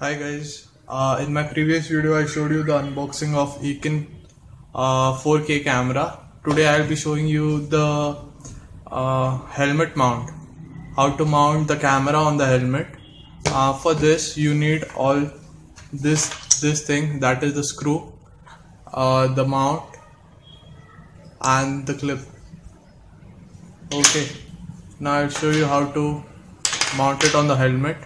Hi guys, in my previous video I showed you the unboxing of EKEN 4K camera. Today I'll be showing you the helmet mount, how to mount the camera on the helmet. For this you need all this thing, that is the screw, the mount and the clip. Okay, now I'll show you how to mount it on the helmet.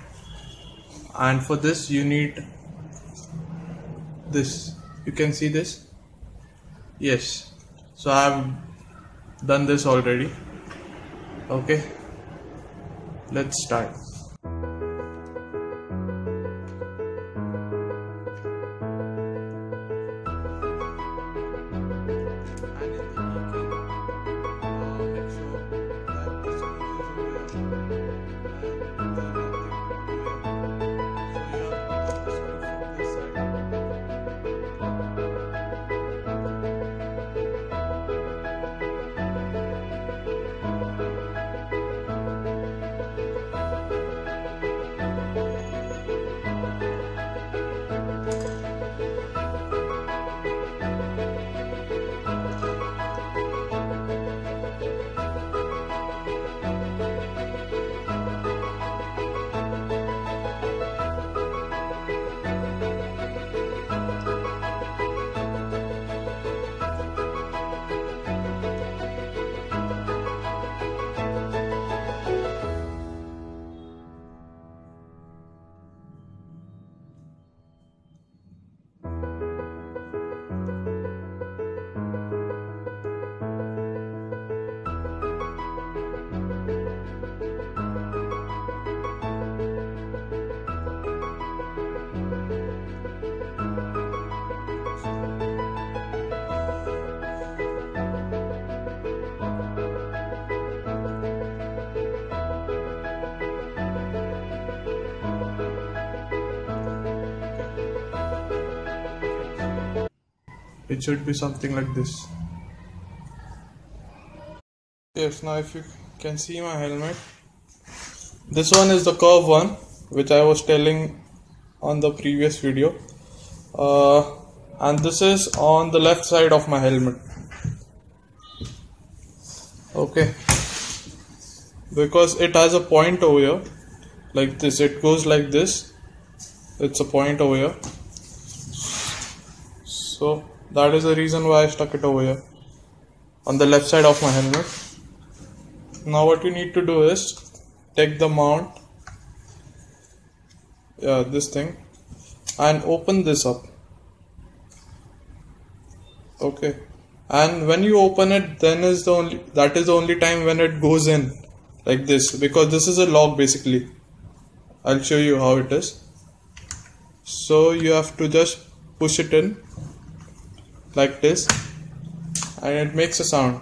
And for this you need this. You can see this. Yes, so I have done this already. Okay, let's start. It should be something like this. Yes, now if you can see my helmet, this one is the curve one, which I was telling on the previous video, and this is on the left side of my helmet. Okay, because it has a point over here, like this, it goes like this, it's a point over here, so that is the reason why I stuck it over here on the left side of my helmet. Now what you need to do is take the mount, this thing, and open this up. Okay, and when you open it, then that is the only time when it goes in like this, because this is a lock basically. I'll show you how it is. So you have to just push it in like this, and it makes a sound.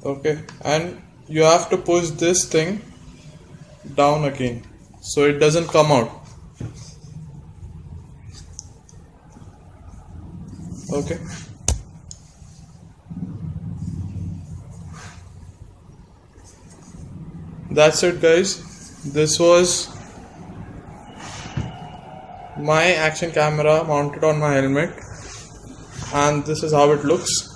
Okay, and you have to push this thing down again so it doesn't come out. Okay, that's it guys. This was my action camera mounted on my helmet, and this is how it looks.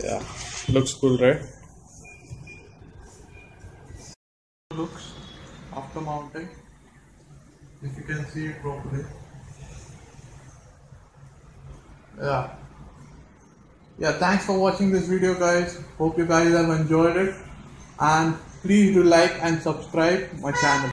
Yeah, looks cool, right? Looks after mounting, if you can see it properly. Yeah, thanks for watching this video guys. Hope you guys have enjoyed it, and please do like and subscribe my channel.